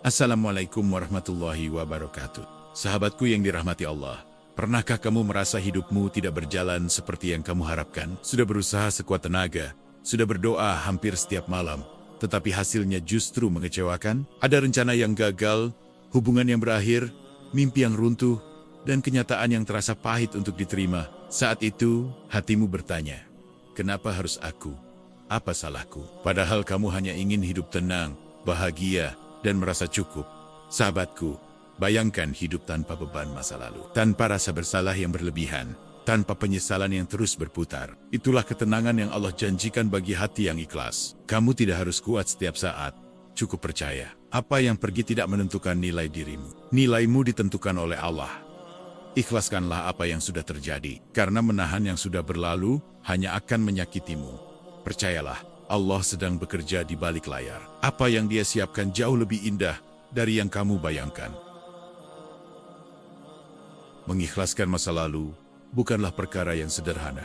Assalamualaikum warahmatullahi wabarakatuh. Sahabatku yang dirahmati Allah, pernahkah kamu merasa hidupmu tidak berjalan seperti yang kamu harapkan? Sudah berusaha sekuat tenaga, sudah berdoa hampir setiap malam, tetapi hasilnya justru mengecewakan? Ada rencana yang gagal, hubungan yang berakhir, mimpi yang runtuh, dan kenyataan yang terasa pahit untuk diterima. Saat itu, hatimu bertanya, kenapa harus aku? Apa salahku? Padahal kamu hanya ingin hidup tenang, bahagia, dan merasa cukup. Sahabatku, bayangkan hidup tanpa beban masa lalu, tanpa rasa bersalah yang berlebihan, tanpa penyesalan yang terus berputar. Itulah ketenangan yang Allah janjikan bagi hati yang ikhlas. Kamu tidak harus kuat setiap saat, cukup percaya. Apa yang pergi tidak menentukan nilai dirimu. Nilaimu ditentukan oleh Allah. Ikhlaskanlah apa yang sudah terjadi, karena menahan yang sudah berlalu hanya akan menyakitimu. Percayalah, Allah sedang bekerja di balik layar. Apa yang Dia siapkan jauh lebih indah dari yang kamu bayangkan. Mengikhlaskan masa lalu bukanlah perkara yang sederhana,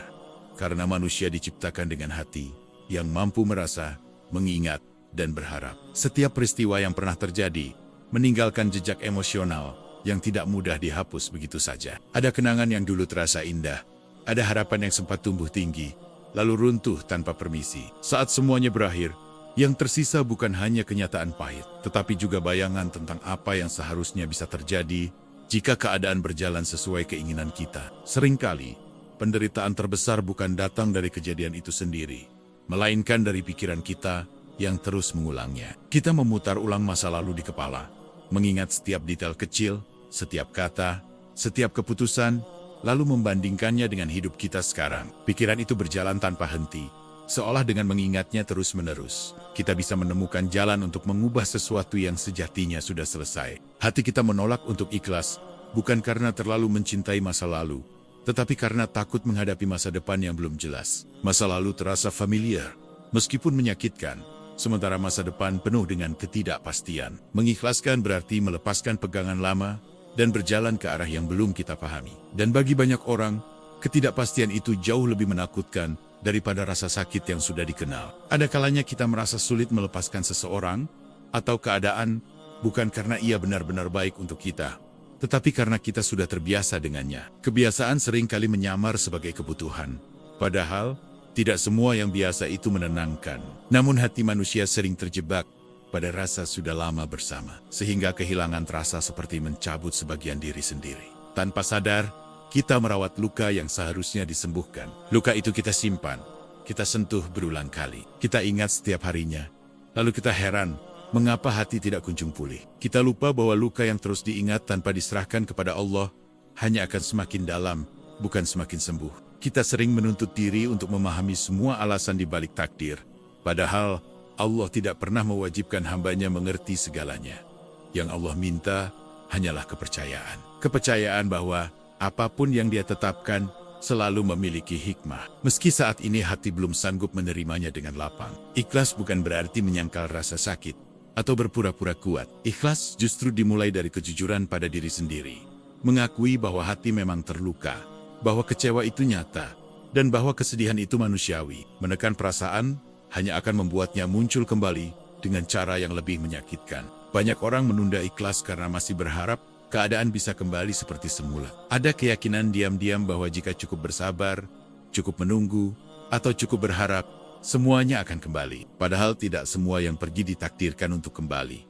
karena manusia diciptakan dengan hati yang mampu merasa, mengingat, dan berharap. Setiap peristiwa yang pernah terjadi meninggalkan jejak emosional yang tidak mudah dihapus begitu saja. Ada kenangan yang dulu terasa indah, ada harapan yang sempat tumbuh tinggi, lalu runtuh tanpa permisi. Saat semuanya berakhir, yang tersisa bukan hanya kenyataan pahit, tetapi juga bayangan tentang apa yang seharusnya bisa terjadi jika keadaan berjalan sesuai keinginan kita. Seringkali, penderitaan terbesar bukan datang dari kejadian itu sendiri, melainkan dari pikiran kita yang terus mengulangnya. Kita memutar ulang masa lalu di kepala, mengingat setiap detail kecil, setiap kata, setiap keputusan, lalu membandingkannya dengan hidup kita sekarang. Pikiran itu berjalan tanpa henti, seolah dengan mengingatnya terus-menerus. Kita bisa menemukan jalan untuk mengubah sesuatu yang sejatinya sudah selesai. Hati kita menolak untuk ikhlas, bukan karena terlalu mencintai masa lalu, tetapi karena takut menghadapi masa depan yang belum jelas. Masa lalu terasa familiar, meskipun menyakitkan, sementara masa depan penuh dengan ketidakpastian. Mengikhlaskan berarti melepaskan pegangan lama, dan berjalan ke arah yang belum kita pahami. Dan bagi banyak orang, ketidakpastian itu jauh lebih menakutkan daripada rasa sakit yang sudah dikenal. Ada kalanya kita merasa sulit melepaskan seseorang atau keadaan bukan karena ia benar-benar baik untuk kita, tetapi karena kita sudah terbiasa dengannya. Kebiasaan seringkali menyamar sebagai kebutuhan. Padahal, tidak semua yang biasa itu menenangkan. Namun hati manusia sering terjebak pada rasa sudah lama bersama, sehingga kehilangan terasa seperti mencabut sebagian diri sendiri. Tanpa sadar, kita merawat luka yang seharusnya disembuhkan. Luka itu kita simpan, kita sentuh berulang kali. Kita ingat setiap harinya, lalu kita heran mengapa hati tidak kunjung pulih. Kita lupa bahwa luka yang terus diingat tanpa diserahkan kepada Allah hanya akan semakin dalam, bukan semakin sembuh. Kita sering menuntut diri untuk memahami semua alasan di balik takdir, padahal Allah tidak pernah mewajibkan hambanya mengerti segalanya. Yang Allah minta hanyalah kepercayaan. Kepercayaan bahwa apapun yang Dia tetapkan selalu memiliki hikmah. Meski saat ini hati belum sanggup menerimanya dengan lapang. Ikhlas bukan berarti menyangkal rasa sakit atau berpura-pura kuat. Ikhlas justru dimulai dari kejujuran pada diri sendiri. Mengakui bahwa hati memang terluka, bahwa kecewa itu nyata, dan bahwa kesedihan itu manusiawi. Menekan perasaan hanya akan membuatnya muncul kembali dengan cara yang lebih menyakitkan. Banyak orang menunda ikhlas karena masih berharap keadaan bisa kembali seperti semula. Ada keyakinan diam-diam bahwa jika cukup bersabar, cukup menunggu, atau cukup berharap, semuanya akan kembali. Padahal tidak semua yang pergi ditakdirkan untuk kembali.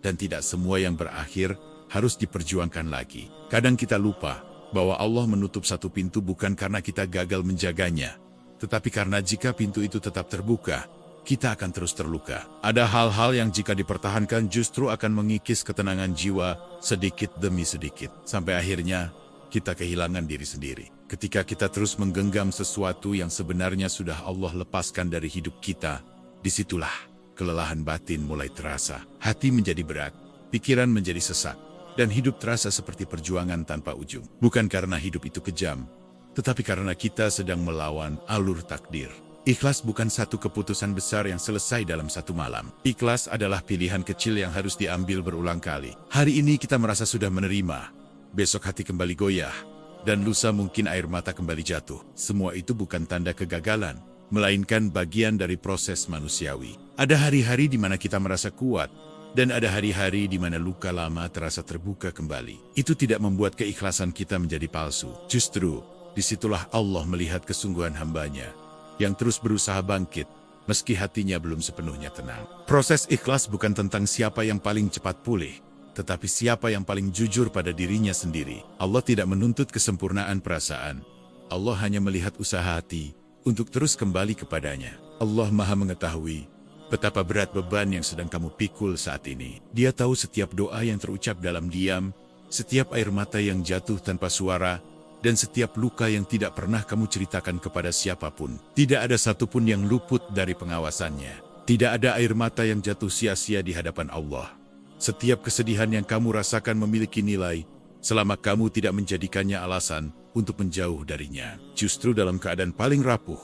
Dan tidak semua yang berakhir harus diperjuangkan lagi. Kadang kita lupa bahwa Allah menutup satu pintu bukan karena kita gagal menjaganya, tetapi karena jika pintu itu tetap terbuka, kita akan terus terluka. Ada hal-hal yang jika dipertahankan justru akan mengikis ketenangan jiwa sedikit demi sedikit. Sampai akhirnya, kita kehilangan diri sendiri. Ketika kita terus menggenggam sesuatu yang sebenarnya sudah Allah lepaskan dari hidup kita, disitulah kelelahan batin mulai terasa. Hati menjadi berat, pikiran menjadi sesak, dan hidup terasa seperti perjuangan tanpa ujung. Bukan karena hidup itu kejam, tetapi karena kita sedang melawan alur takdir. Ikhlas bukan satu keputusan besar yang selesai dalam satu malam. Ikhlas adalah pilihan kecil yang harus diambil berulang kali. Hari ini kita merasa sudah menerima, besok hati kembali goyah, dan lusa mungkin air mata kembali jatuh. Semua itu bukan tanda kegagalan, melainkan bagian dari proses manusiawi. Ada hari-hari di mana kita merasa kuat, Dan ada hari-hari di mana luka lama terasa terbuka kembali. Itu tidak membuat keikhlasan kita menjadi palsu. Justru, disitulah Allah melihat kesungguhan hambanya yang terus berusaha bangkit, meski hatinya belum sepenuhnya tenang. Proses ikhlas bukan tentang siapa yang paling cepat pulih, tetapi siapa yang paling jujur pada dirinya sendiri. Allah tidak menuntut kesempurnaan perasaan. Allah hanya melihat usaha hati untuk terus kembali kepadanya. Allah Maha mengetahui betapa berat beban yang sedang kamu pikul saat ini. Dia tahu setiap doa yang terucap dalam diam, setiap air mata yang jatuh tanpa suara, dan setiap luka yang tidak pernah kamu ceritakan kepada siapapun. Tidak ada satupun yang luput dari pengawasannya. Tidak ada air mata yang jatuh sia-sia di hadapan Allah. Setiap kesedihan yang kamu rasakan memiliki nilai, selama kamu tidak menjadikannya alasan untuk menjauh darinya. Justru dalam keadaan paling rapuh,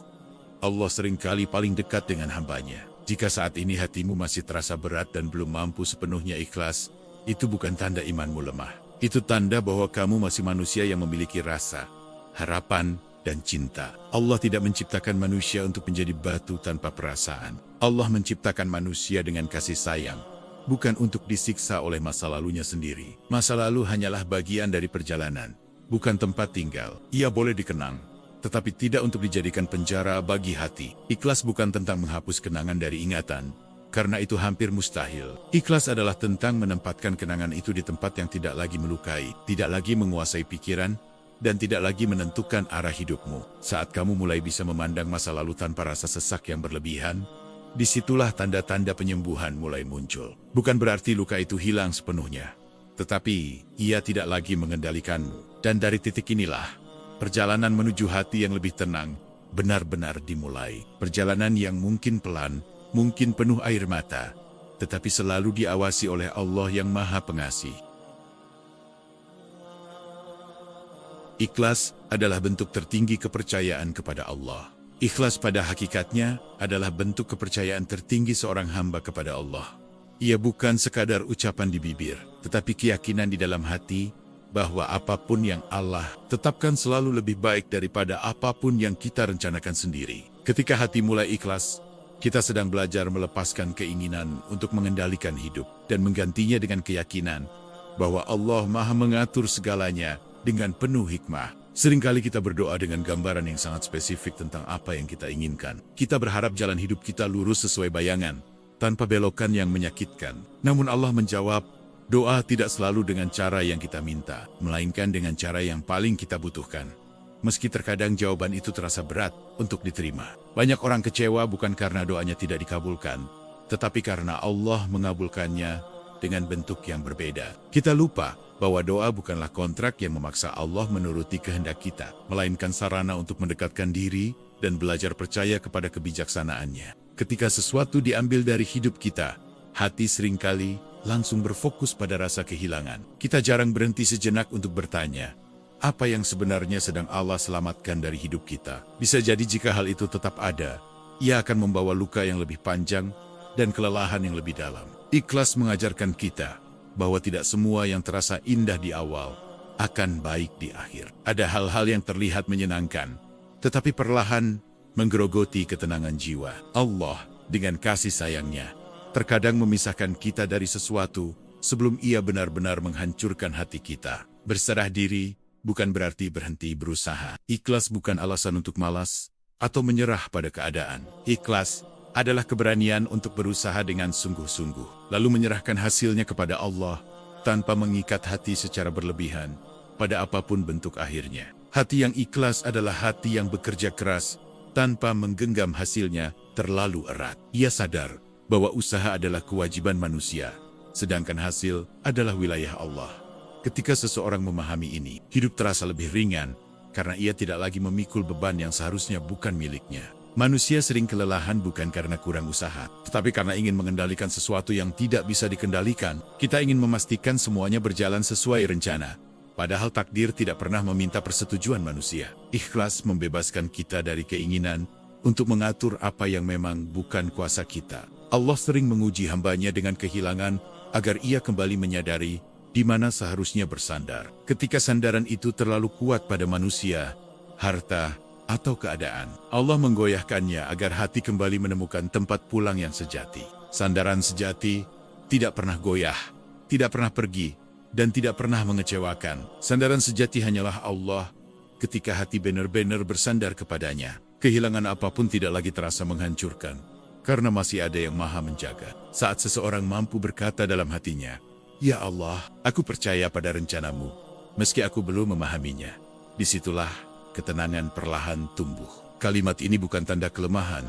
Allah seringkali paling dekat dengan hambanya. Jika saat ini hatimu masih terasa berat dan belum mampu sepenuhnya ikhlas, itu bukan tanda imanmu lemah. Itu tanda bahwa kamu masih manusia yang memiliki rasa, harapan, dan cinta. Allah tidak menciptakan manusia untuk menjadi batu tanpa perasaan. Allah menciptakan manusia dengan kasih sayang, bukan untuk disiksa oleh masa lalunya sendiri. Masa lalu hanyalah bagian dari perjalanan, bukan tempat tinggal. Ia boleh dikenang, tetapi tidak untuk dijadikan penjara bagi hati. Ikhlas bukan tentang menghapus kenangan dari ingatan, karena itu hampir mustahil. Ikhlas adalah tentang menempatkan kenangan itu di tempat yang tidak lagi melukai, tidak lagi menguasai pikiran, dan tidak lagi menentukan arah hidupmu. Saat kamu mulai bisa memandang masa lalu tanpa rasa sesak yang berlebihan, disitulah tanda-tanda penyembuhan mulai muncul. Bukan berarti luka itu hilang sepenuhnya, tetapi ia tidak lagi mengendalikanmu. Dan dari titik inilah, perjalanan menuju hati yang lebih tenang benar-benar dimulai. Perjalanan yang mungkin pelan, mungkin penuh air mata, tetapi selalu diawasi oleh Allah yang Maha Pengasih. Ikhlas adalah bentuk tertinggi kepercayaan kepada Allah. Ikhlas pada hakikatnya adalah bentuk kepercayaan tertinggi seorang hamba kepada Allah. Ia bukan sekadar ucapan di bibir, tetapi keyakinan di dalam hati bahwa apapun yang Allah tetapkan selalu lebih baik daripada apapun yang kita rencanakan sendiri. Ketika hati mulai ikhlas, kita sedang belajar melepaskan keinginan untuk mengendalikan hidup dan menggantinya dengan keyakinan bahwa Allah Maha mengatur segalanya dengan penuh hikmah. Seringkali kita berdoa dengan gambaran yang sangat spesifik tentang apa yang kita inginkan. Kita berharap jalan hidup kita lurus sesuai bayangan, tanpa belokan yang menyakitkan. Namun Allah menjawab, doa tidak selalu dengan cara yang kita minta, melainkan dengan cara yang paling kita butuhkan. Meski terkadang jawaban itu terasa berat untuk diterima. Banyak orang kecewa bukan karena doanya tidak dikabulkan, tetapi karena Allah mengabulkannya dengan bentuk yang berbeda. Kita lupa bahwa doa bukanlah kontrak yang memaksa Allah menuruti kehendak kita, melainkan sarana untuk mendekatkan diri dan belajar percaya kepada kebijaksanaannya. Ketika sesuatu diambil dari hidup kita, hati seringkali langsung berfokus pada rasa kehilangan. Kita jarang berhenti sejenak untuk bertanya, apa yang sebenarnya sedang Allah selamatkan dari hidup kita? Bisa jadi jika hal itu tetap ada, ia akan membawa luka yang lebih panjang dan kelelahan yang lebih dalam. Ikhlas mengajarkan kita bahwa tidak semua yang terasa indah di awal akan baik di akhir. Ada hal-hal yang terlihat menyenangkan, tetapi perlahan menggerogoti ketenangan jiwa. Allah dengan kasih sayangnya terkadang memisahkan kita dari sesuatu sebelum ia benar-benar menghancurkan hati kita. Berserah diri bukan berarti berhenti berusaha. Ikhlas bukan alasan untuk malas atau menyerah pada keadaan. Ikhlas adalah keberanian untuk berusaha dengan sungguh-sungguh, lalu menyerahkan hasilnya kepada Allah tanpa mengikat hati secara berlebihan pada apapun bentuk akhirnya. Hati yang ikhlas adalah hati yang bekerja keras tanpa menggenggam hasilnya terlalu erat. Ia sadar bahwa usaha adalah kewajiban manusia, sedangkan hasil adalah wilayah Allah. Ketika seseorang memahami ini, hidup terasa lebih ringan karena ia tidak lagi memikul beban yang seharusnya bukan miliknya. Manusia sering kelelahan bukan karena kurang usaha, tetapi karena ingin mengendalikan sesuatu yang tidak bisa dikendalikan. Kita ingin memastikan semuanya berjalan sesuai rencana, padahal takdir tidak pernah meminta persetujuan manusia. Ikhlas membebaskan kita dari keinginan untuk mengatur apa yang memang bukan kuasa kita. Allah sering menguji hambanya dengan kehilangan agar ia kembali menyadari di mana seharusnya bersandar. Ketika sandaran itu terlalu kuat pada manusia, harta, atau keadaan, Allah menggoyahkannya agar hati kembali menemukan tempat pulang yang sejati. Sandaran sejati tidak pernah goyah, tidak pernah pergi, dan tidak pernah mengecewakan. Sandaran sejati hanyalah Allah. Ketika hati benar-benar bersandar kepadanya, kehilangan apapun tidak lagi terasa menghancurkan, karena masih ada yang maha menjaga. Saat seseorang mampu berkata dalam hatinya, "Ya Allah, aku percaya pada rencanamu, meski aku belum memahaminya." Disitulah ketenangan perlahan tumbuh. Kalimat ini bukan tanda kelemahan,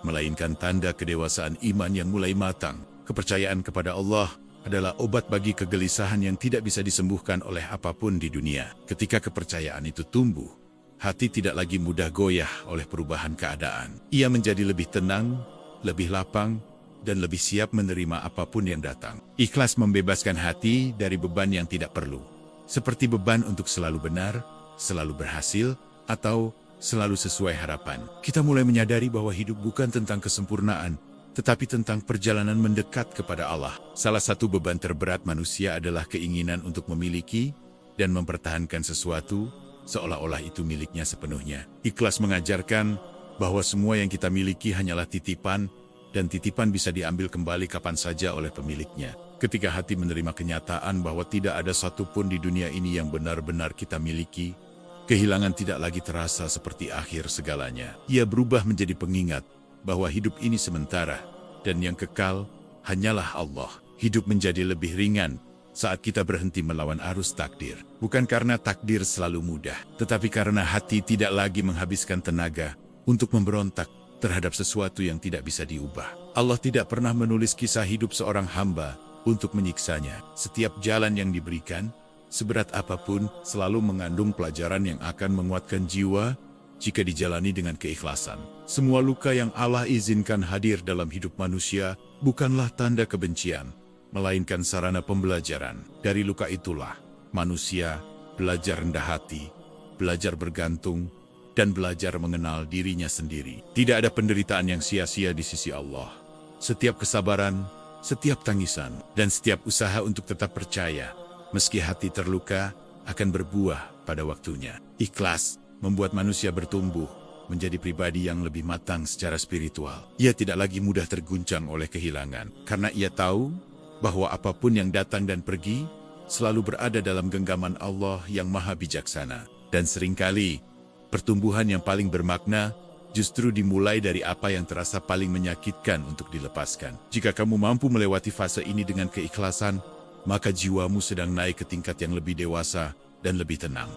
melainkan tanda kedewasaan iman yang mulai matang. Kepercayaan kepada Allah adalah obat bagi kegelisahan yang tidak bisa disembuhkan oleh apapun di dunia. Ketika kepercayaan itu tumbuh, hati tidak lagi mudah goyah oleh perubahan keadaan. Ia menjadi lebih tenang, lebih lapang, dan lebih siap menerima apapun yang datang. Ikhlas membebaskan hati dari beban yang tidak perlu, seperti beban untuk selalu benar, selalu berhasil, atau selalu sesuai harapan. Kita mulai menyadari bahwa hidup bukan tentang kesempurnaan, tetapi tentang perjalanan mendekat kepada Allah. Salah satu beban terberat manusia adalah keinginan untuk memiliki dan mempertahankan sesuatu, seolah-olah itu miliknya sepenuhnya. Ikhlas mengajarkan bahwa semua yang kita miliki hanyalah titipan, dan titipan bisa diambil kembali kapan saja oleh pemiliknya. Ketika hati menerima kenyataan bahwa tidak ada satupun di dunia ini yang benar-benar kita miliki, kehilangan tidak lagi terasa seperti akhir segalanya. Ia berubah menjadi pengingat bahwa hidup ini sementara, dan yang kekal hanyalah Allah. Hidup menjadi lebih ringan saat kita berhenti melawan arus takdir. Bukan karena takdir selalu mudah, tetapi karena hati tidak lagi menghabiskan tenaga untuk memberontak terhadap sesuatu yang tidak bisa diubah. Allah tidak pernah menulis kisah hidup seorang hamba untuk menyiksanya. Setiap jalan yang diberikan, seberat apapun, selalu mengandung pelajaran yang akan menguatkan jiwa jika dijalani dengan keikhlasan. Semua luka yang Allah izinkan hadir dalam hidup manusia bukanlah tanda kebencian, melainkan sarana pembelajaran. Dari luka itulah manusia belajar rendah hati, belajar bergantung, dan belajar mengenal dirinya sendiri. Tidak ada penderitaan yang sia-sia di sisi Allah. Setiap kesabaran, setiap tangisan, dan setiap usaha untuk tetap percaya, meski hati terluka, akan berbuah pada waktunya. Ikhlas membuat manusia bertumbuh menjadi pribadi yang lebih matang secara spiritual. Ia tidak lagi mudah terguncang oleh kehilangan, karena ia tahu bahwa apapun yang datang dan pergi selalu berada dalam genggaman Allah yang maha bijaksana. Dan seringkali, pertumbuhan yang paling bermakna justru dimulai dari apa yang terasa paling menyakitkan untuk dilepaskan. Jika kamu mampu melewati fase ini dengan keikhlasan, maka jiwamu sedang naik ke tingkat yang lebih dewasa dan lebih tenang.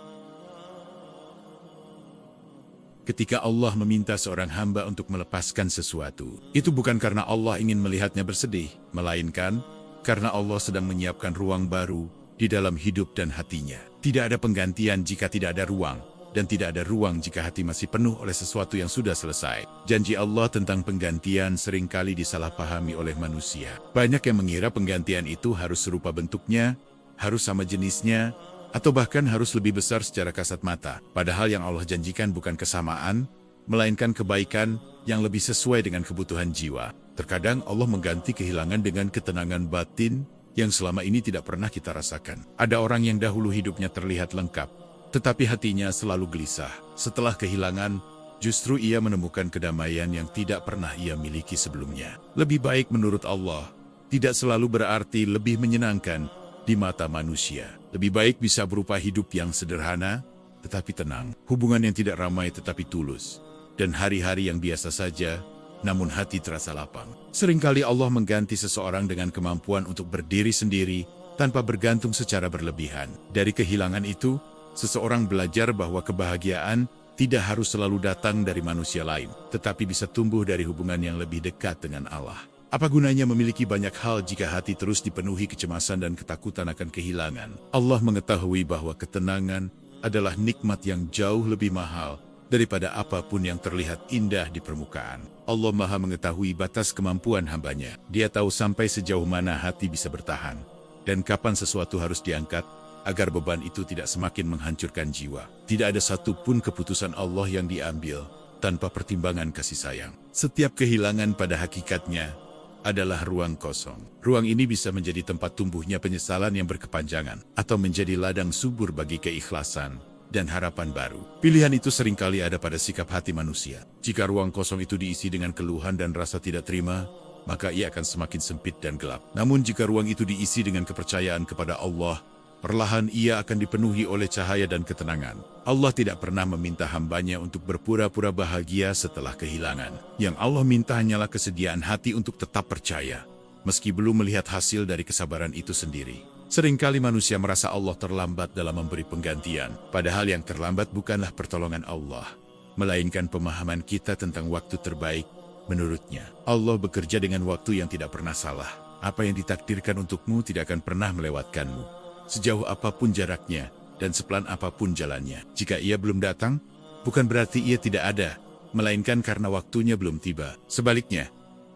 Ketika Allah meminta seorang hamba untuk melepaskan sesuatu, itu bukan karena Allah ingin melihatnya bersedih, melainkan karena Allah sedang menyiapkan ruang baru di dalam hidup dan hatinya. Tidak ada penggantian jika tidak ada ruang, dan tidak ada ruang jika hati masih penuh oleh sesuatu yang sudah selesai. Janji Allah tentang penggantian seringkali disalahpahami oleh manusia. Banyak yang mengira penggantian itu harus serupa bentuknya, harus sama jenisnya, atau bahkan harus lebih besar secara kasat mata. Padahal yang Allah janjikan bukan kesamaan, melainkan kebaikan yang lebih sesuai dengan kebutuhan jiwa. Terkadang Allah mengganti kehilangan dengan ketenangan batin yang selama ini tidak pernah kita rasakan. Ada orang yang dahulu hidupnya terlihat lengkap, tetapi hatinya selalu gelisah. Setelah kehilangan, justru ia menemukan kedamaian yang tidak pernah ia miliki sebelumnya. Lebih baik menurut Allah tidak selalu berarti lebih menyenangkan di mata manusia. Lebih baik bisa berupa hidup yang sederhana, tetapi tenang. Hubungan yang tidak ramai tetapi tulus. Dan hari-hari yang biasa saja, namun hati terasa lapang. Seringkali Allah mengganti seseorang dengan kemampuan untuk berdiri sendiri, tanpa bergantung secara berlebihan. Dari kehilangan itu, seseorang belajar bahwa kebahagiaan tidak harus selalu datang dari manusia lain, tetapi bisa tumbuh dari hubungan yang lebih dekat dengan Allah. Apa gunanya memiliki banyak hal jika hati terus dipenuhi kecemasan dan ketakutan akan kehilangan? Allah mengetahui bahwa ketenangan adalah nikmat yang jauh lebih mahal daripada apapun yang terlihat indah di permukaan. Allah Maha mengetahui batas kemampuan hambanya. Dia tahu sampai sejauh mana hati bisa bertahan, dan kapan sesuatu harus diangkat, agar beban itu tidak semakin menghancurkan jiwa. Tidak ada satupun keputusan Allah yang diambil tanpa pertimbangan kasih sayang. Setiap kehilangan pada hakikatnya adalah ruang kosong. Ruang ini bisa menjadi tempat tumbuhnya penyesalan yang berkepanjangan, atau menjadi ladang subur bagi keikhlasan dan harapan baru. Pilihan itu seringkali ada pada sikap hati manusia. Jika ruang kosong itu diisi dengan keluhan dan rasa tidak terima, maka ia akan semakin sempit dan gelap. Namun jika ruang itu diisi dengan kepercayaan kepada Allah, perlahan ia akan dipenuhi oleh cahaya dan ketenangan. Allah tidak pernah meminta hambanya untuk berpura-pura bahagia setelah kehilangan. Yang Allah minta hanyalah kesediaan hati untuk tetap percaya, meski belum melihat hasil dari kesabaran itu sendiri. Seringkali manusia merasa Allah terlambat dalam memberi penggantian, padahal yang terlambat bukanlah pertolongan Allah, melainkan pemahaman kita tentang waktu terbaik menurutnya. Allah bekerja dengan waktu yang tidak pernah salah. Apa yang ditakdirkan untukmu tidak akan pernah melewatkanmu, sejauh apapun jaraknya dan sepelan apapun jalannya. Jika ia belum datang, bukan berarti ia tidak ada, melainkan karena waktunya belum tiba. Sebaliknya,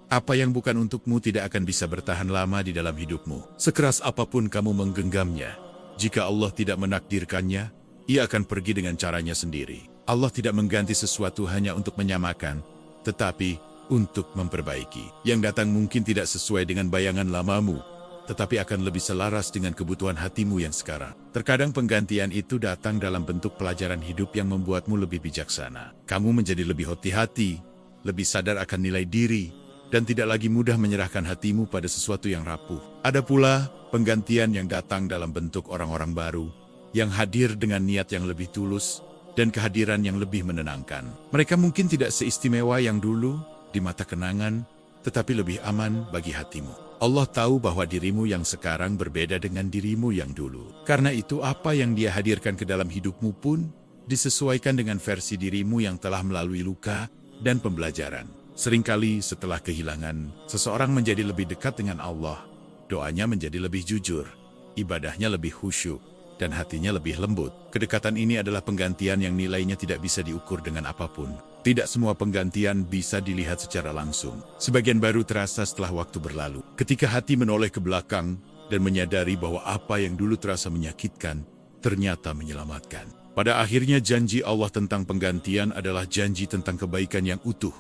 apa yang bukan untukmu tidak akan bisa bertahan lama di dalam hidupmu. Sekeras apapun kamu menggenggamnya, jika Allah tidak menakdirkannya, ia akan pergi dengan caranya sendiri. Allah tidak mengganti sesuatu hanya untuk menyamakan, tetapi untuk memperbaiki. Yang datang mungkin tidak sesuai dengan bayangan lamamu, tetapi akan lebih selaras dengan kebutuhan hatimu yang sekarang. Terkadang penggantian itu datang dalam bentuk pelajaran hidup yang membuatmu lebih bijaksana. Kamu menjadi lebih hati-hati, lebih sadar akan nilai diri, dan tidak lagi mudah menyerahkan hatimu pada sesuatu yang rapuh. Ada pula penggantian yang datang dalam bentuk orang-orang baru, yang hadir dengan niat yang lebih tulus, dan kehadiran yang lebih menenangkan. Mereka mungkin tidak seistimewa yang dulu, di mata kenangan, tetapi lebih aman bagi hatimu. Allah tahu bahwa dirimu yang sekarang berbeda dengan dirimu yang dulu. Karena itu apa yang Dia hadirkan ke dalam hidupmu pun disesuaikan dengan versi dirimu yang telah melalui luka dan pembelajaran. Seringkali setelah kehilangan, seseorang menjadi lebih dekat dengan Allah. Doanya menjadi lebih jujur, ibadahnya lebih khusyuk, dan hatinya lebih lembut. Kedekatan ini adalah penggantian yang nilainya tidak bisa diukur dengan apapun. Tidak semua penggantian bisa dilihat secara langsung. Sebagian baru terasa setelah waktu berlalu. Ketika hati menoleh ke belakang dan menyadari bahwa apa yang dulu terasa menyakitkan, ternyata menyelamatkan. Pada akhirnya janji Allah tentang penggantian adalah janji tentang kebaikan yang utuh,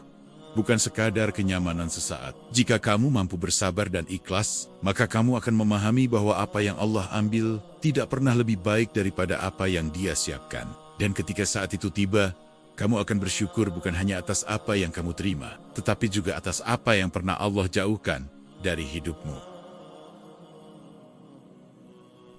bukan sekadar kenyamanan sesaat. Jika kamu mampu bersabar dan ikhlas, maka kamu akan memahami bahwa apa yang Allah ambil tidak pernah lebih baik daripada apa yang Dia siapkan. Dan ketika saat itu tiba, kamu akan bersyukur bukan hanya atas apa yang kamu terima, tetapi juga atas apa yang pernah Allah jauhkan dari hidupmu.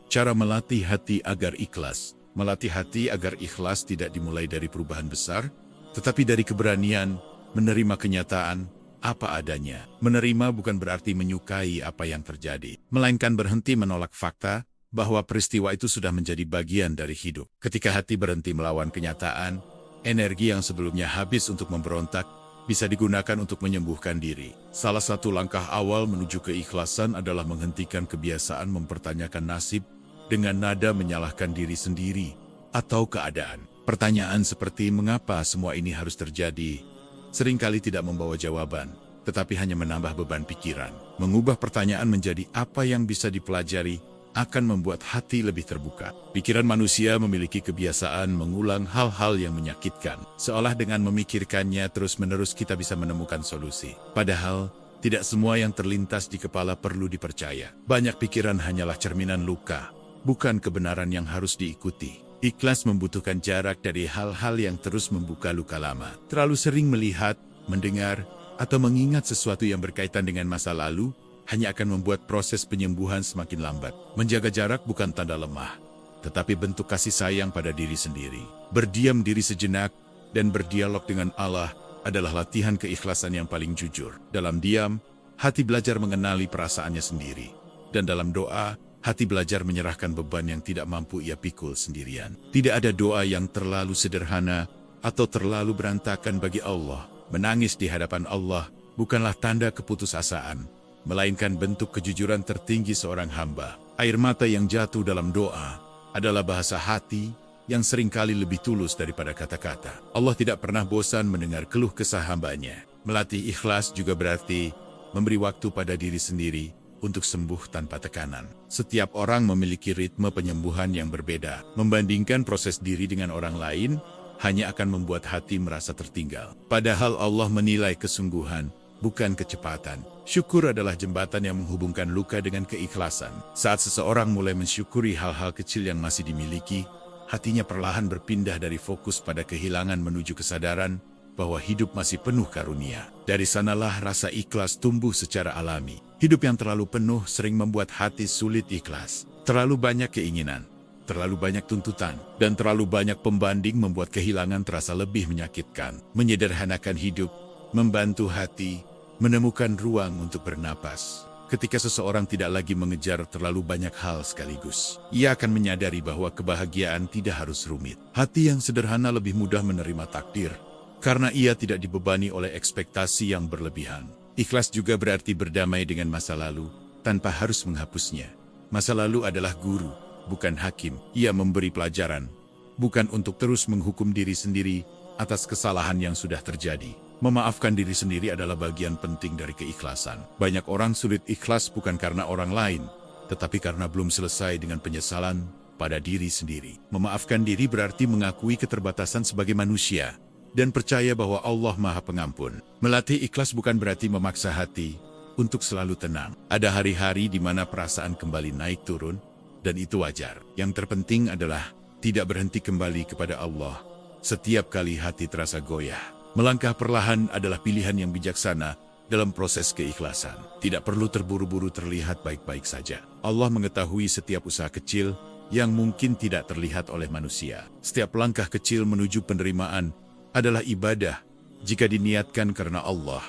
Cara melatih hati agar ikhlas. Melatih hati agar ikhlas tidak dimulai dari perubahan besar, tetapi dari keberanian menerima kenyataan apa adanya. Menerima bukan berarti menyukai apa yang terjadi, melainkan berhenti menolak fakta bahwa peristiwa itu sudah menjadi bagian dari hidup. Ketika hati berhenti melawan kenyataan, energi yang sebelumnya habis untuk memberontak bisa digunakan untuk menyembuhkan diri. Salah satu langkah awal menuju keikhlasan adalah menghentikan kebiasaan mempertanyakan nasib dengan nada menyalahkan diri sendiri atau keadaan. Pertanyaan seperti mengapa semua ini harus terjadi seringkali tidak membawa jawaban, tetapi hanya menambah beban pikiran. Mengubah pertanyaan menjadi apa yang bisa dipelajari akan membuat hati lebih terbuka. Pikiran manusia memiliki kebiasaan mengulang hal-hal yang menyakitkan, seolah dengan memikirkannya terus-menerus kita bisa menemukan solusi. Padahal, tidak semua yang terlintas di kepala perlu dipercaya. Banyak pikiran hanyalah cerminan luka, bukan kebenaran yang harus diikuti. Ikhlas membutuhkan jarak dari hal-hal yang terus membuka luka lama. Terlalu sering melihat, mendengar, atau mengingat sesuatu yang berkaitan dengan masa lalu hanya akan membuat proses penyembuhan semakin lambat. Menjaga jarak bukan tanda lemah, tetapi bentuk kasih sayang pada diri sendiri. Berdiam diri sejenak dan berdialog dengan Allah adalah latihan keikhlasan yang paling jujur. Dalam diam, hati belajar mengenali perasaannya sendiri. Dan dalam doa, hati belajar menyerahkan beban yang tidak mampu ia pikul sendirian. Tidak ada doa yang terlalu sederhana atau terlalu berantakan bagi Allah. Menangis di hadapan Allah bukanlah tanda keputusasaan, melainkan bentuk kejujuran tertinggi seorang hamba. Air mata yang jatuh dalam doa adalah bahasa hati yang seringkali lebih tulus daripada kata-kata. Allah tidak pernah bosan mendengar keluh kesah hambanya. Melatih ikhlas juga berarti memberi waktu pada diri sendiri untuk sembuh tanpa tekanan. Setiap orang memiliki ritme penyembuhan yang berbeda. Membandingkan proses diri dengan orang lain hanya akan membuat hati merasa tertinggal. Padahal Allah menilai kesungguhan, bukan kecepatan. Syukur adalah jembatan yang menghubungkan luka dengan keikhlasan. Saat seseorang mulai mensyukuri hal-hal kecil yang masih dimiliki, hatinya perlahan berpindah dari fokus pada kehilangan menuju kesadaran bahwa hidup masih penuh karunia. Dari sanalah rasa ikhlas tumbuh secara alami. Hidup yang terlalu penuh sering membuat hati sulit ikhlas. Terlalu banyak keinginan, terlalu banyak tuntutan, dan terlalu banyak pembanding membuat kehilangan terasa lebih menyakitkan. Menyederhanakan hidup, membantu hati, menemukan ruang untuk bernapas. Ketika seseorang tidak lagi mengejar terlalu banyak hal sekaligus, ia akan menyadari bahwa kebahagiaan tidak harus rumit. Hati yang sederhana lebih mudah menerima takdir, karena ia tidak dibebani oleh ekspektasi yang berlebihan. Ikhlas juga berarti berdamai dengan masa lalu, tanpa harus menghapusnya. Masa lalu adalah guru, bukan hakim. Ia memberi pelajaran, bukan untuk terus menghukum diri sendiri atas kesalahan yang sudah terjadi. Memaafkan diri sendiri adalah bagian penting dari keikhlasan. Banyak orang sulit ikhlas bukan karena orang lain, tetapi karena belum selesai dengan penyesalan pada diri sendiri. Memaafkan diri berarti mengakui keterbatasan sebagai manusia dan percaya bahwa Allah Maha Pengampun. Melatih ikhlas bukan berarti memaksa hati untuk selalu tenang. Ada hari-hari di mana perasaan kembali naik turun, dan itu wajar. Yang terpenting adalah tidak berhenti kembali kepada Allah setiap kali hati terasa goyah. Melangkah perlahan adalah pilihan yang bijaksana dalam proses keikhlasan. Tidak perlu terburu-buru terlihat baik-baik saja. Allah mengetahui setiap usaha kecil yang mungkin tidak terlihat oleh manusia. Setiap langkah kecil menuju penerimaan adalah ibadah jika diniatkan karena Allah.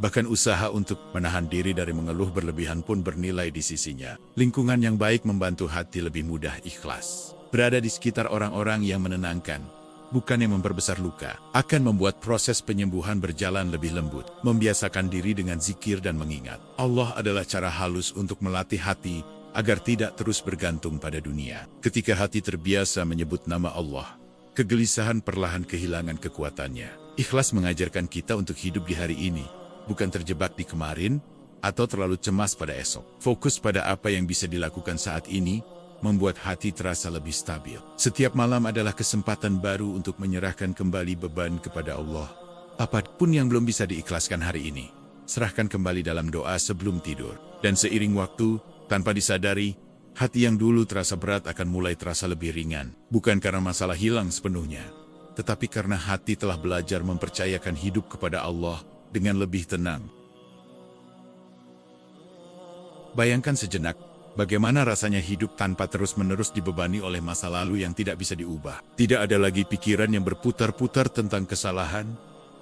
Bahkan usaha untuk menahan diri dari mengeluh berlebihan pun bernilai di sisinya. Lingkungan yang baik membantu hati lebih mudah ikhlas. Berada di sekitar orang-orang yang menenangkan, bukan yang memperbesar luka, akan membuat proses penyembuhan berjalan lebih lembut. Membiasakan diri dengan zikir dan mengingat Allah adalah cara halus untuk melatih hati agar tidak terus bergantung pada dunia. Ketika hati terbiasa menyebut nama Allah, kegelisahan perlahan kehilangan kekuatannya. Ikhlas mengajarkan kita untuk hidup di hari ini, bukan terjebak di kemarin atau terlalu cemas pada esok. Fokus pada apa yang bisa dilakukan saat ini membuat hati terasa lebih stabil. Setiap malam adalah kesempatan baru untuk menyerahkan kembali beban kepada Allah. Apapun yang belum bisa diikhlaskan hari ini, serahkan kembali dalam doa sebelum tidur. Dan seiring waktu, tanpa disadari, hati yang dulu terasa berat akan mulai terasa lebih ringan. Bukan karena masalah hilang sepenuhnya, tetapi karena hati telah belajar mempercayakan hidup kepada Allah dengan lebih tenang. Bayangkan sejenak, bagaimana rasanya hidup tanpa terus-menerus dibebani oleh masa lalu yang tidak bisa diubah. Tidak ada lagi pikiran yang berputar-putar tentang kesalahan,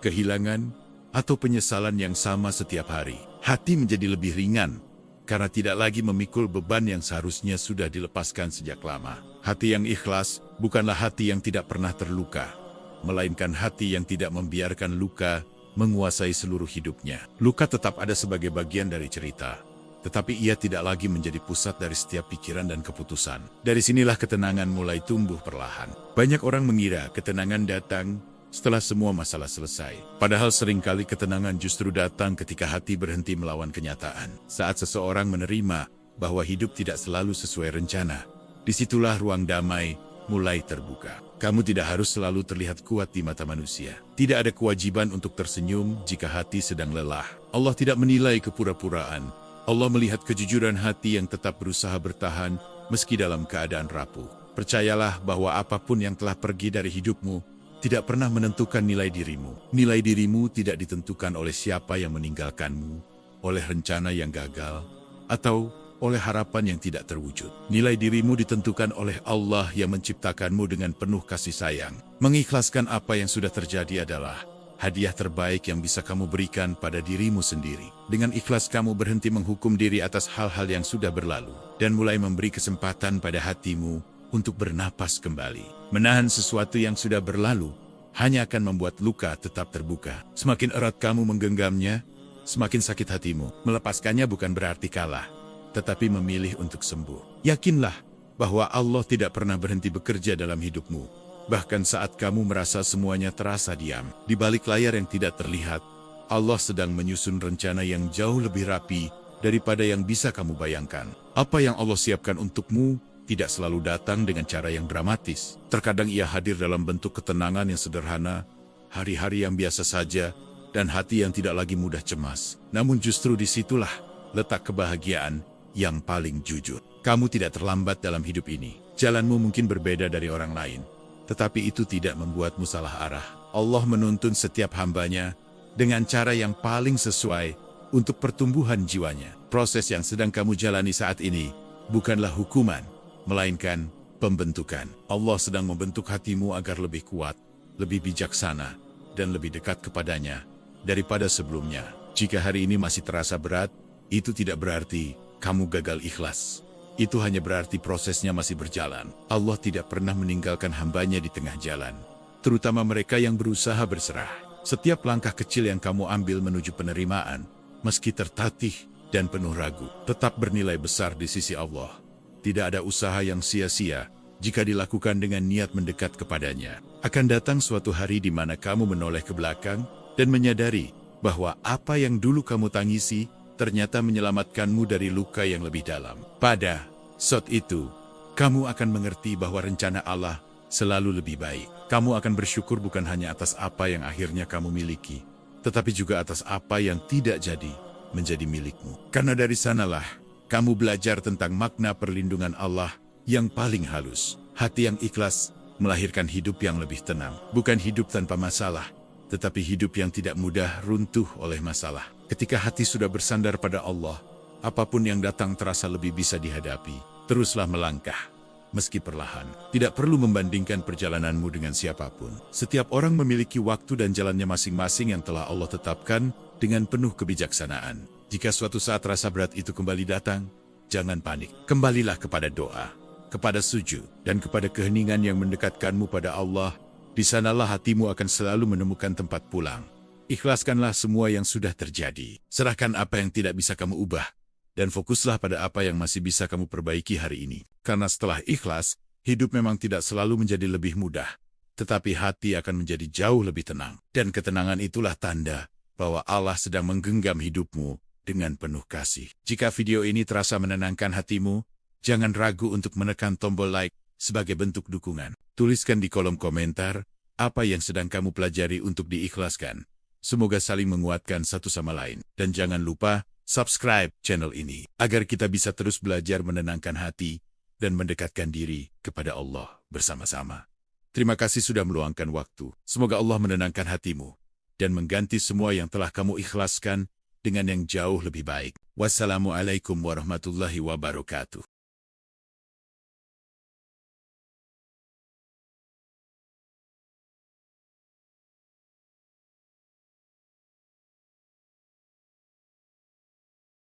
kehilangan, atau penyesalan yang sama setiap hari. Hati menjadi lebih ringan, karena tidak lagi memikul beban yang seharusnya sudah dilepaskan sejak lama. Hati yang ikhlas bukanlah hati yang tidak pernah terluka, melainkan hati yang tidak membiarkan luka menguasai seluruh hidupnya. Luka tetap ada sebagai bagian dari cerita, tetapi ia tidak lagi menjadi pusat dari setiap pikiran dan keputusan. Dari sinilah ketenangan mulai tumbuh perlahan. Banyak orang mengira ketenangan datang setelah semua masalah selesai. Padahal seringkali ketenangan justru datang ketika hati berhenti melawan kenyataan. Saat seseorang menerima bahwa hidup tidak selalu sesuai rencana, disitulah ruang damai mulai terbuka. Kamu tidak harus selalu terlihat kuat di mata manusia. Tidak ada kewajiban untuk tersenyum jika hati sedang lelah. Allah tidak menilai kepura-puraan. Allah melihat kejujuran hati yang tetap berusaha bertahan meski dalam keadaan rapuh. Percayalah bahwa apapun yang telah pergi dari hidupmu tidak pernah menentukan nilai dirimu. Nilai dirimu tidak ditentukan oleh siapa yang meninggalkanmu, oleh rencana yang gagal, atau oleh harapan yang tidak terwujud. Nilai dirimu ditentukan oleh Allah yang menciptakanmu dengan penuh kasih sayang. Mengikhlaskan apa yang sudah terjadi adalah hadiah terbaik yang bisa kamu berikan pada dirimu sendiri. Dengan ikhlas kamu berhenti menghukum diri atas hal-hal yang sudah berlalu, dan mulai memberi kesempatan pada hatimu untuk bernapas kembali. Menahan sesuatu yang sudah berlalu hanya akan membuat luka tetap terbuka. Semakin erat kamu menggenggamnya, semakin sakit hatimu. Melepaskannya bukan berarti kalah, tetapi memilih untuk sembuh. Yakinlah bahwa Allah tidak pernah berhenti bekerja dalam hidupmu. Bahkan saat kamu merasa semuanya terasa diam, di balik layar yang tidak terlihat, Allah sedang menyusun rencana yang jauh lebih rapi daripada yang bisa kamu bayangkan. Apa yang Allah siapkan untukmu tidak selalu datang dengan cara yang dramatis. Terkadang ia hadir dalam bentuk ketenangan yang sederhana, hari-hari yang biasa saja, dan hati yang tidak lagi mudah cemas. Namun justru disitulah letak kebahagiaan yang paling jujur. Kamu tidak terlambat dalam hidup ini. Jalanmu mungkin berbeda dari orang lain, tetapi itu tidak membuatmu salah arah. Allah menuntun setiap hambanya dengan cara yang paling sesuai untuk pertumbuhan jiwanya. Proses yang sedang kamu jalani saat ini bukanlah hukuman, melainkan pembentukan. Allah sedang membentuk hatimu agar lebih kuat, lebih bijaksana, dan lebih dekat kepadanya daripada sebelumnya. Jika hari ini masih terasa berat, itu tidak berarti kamu gagal ikhlas. Itu hanya berarti prosesnya masih berjalan. Allah tidak pernah meninggalkan hambanya di tengah jalan, terutama mereka yang berusaha berserah. Setiap langkah kecil yang kamu ambil menuju penerimaan, meski tertatih dan penuh ragu, tetap bernilai besar di sisi Allah. Tidak ada usaha yang sia-sia jika dilakukan dengan niat mendekat kepadanya. Akan datang suatu hari di mana kamu menoleh ke belakang dan menyadari bahwa apa yang dulu kamu tangisi ternyata menyelamatkanmu dari luka yang lebih dalam. Pada saat itu, kamu akan mengerti bahwa rencana Allah selalu lebih baik. Kamu akan bersyukur bukan hanya atas apa yang akhirnya kamu miliki, tetapi juga atas apa yang tidak jadi menjadi milikmu. Karena dari sanalah kamu belajar tentang makna perlindungan Allah yang paling halus. Hati yang ikhlas melahirkan hidup yang lebih tenang. Bukan hidup tanpa masalah, tetapi hidup yang tidak mudah runtuh oleh masalah. Ketika hati sudah bersandar pada Allah, apapun yang datang terasa lebih bisa dihadapi. Teruslah melangkah, meski perlahan. Tidak perlu membandingkan perjalananmu dengan siapapun. Setiap orang memiliki waktu dan jalannya masing-masing yang telah Allah tetapkan dengan penuh kebijaksanaan. Jika suatu saat rasa berat itu kembali datang, jangan panik. Kembalilah kepada doa, kepada sujud, dan kepada keheningan yang mendekatkanmu pada Allah. Di sanalah hatimu akan selalu menemukan tempat pulang. Ikhlaskanlah semua yang sudah terjadi. Serahkan apa yang tidak bisa kamu ubah, dan fokuslah pada apa yang masih bisa kamu perbaiki hari ini. Karena setelah ikhlas, hidup memang tidak selalu menjadi lebih mudah, tetapi hati akan menjadi jauh lebih tenang. Dan ketenangan itulah tanda bahwa Allah sedang menggenggam hidupmu dengan penuh kasih. Jika video ini terasa menenangkan hatimu, jangan ragu untuk menekan tombol like sebagai bentuk dukungan. Tuliskan di kolom komentar apa yang sedang kamu pelajari untuk diikhlaskan. Semoga saling menguatkan satu sama lain. Dan jangan lupa subscribe channel ini agar kita bisa terus belajar menenangkan hati dan mendekatkan diri kepada Allah bersama-sama. Terima kasih sudah meluangkan waktu. Semoga Allah menenangkan hatimu dan mengganti semua yang telah kamu ikhlaskan dengan yang jauh lebih baik. Wassalamualaikum warahmatullahi wabarakatuh.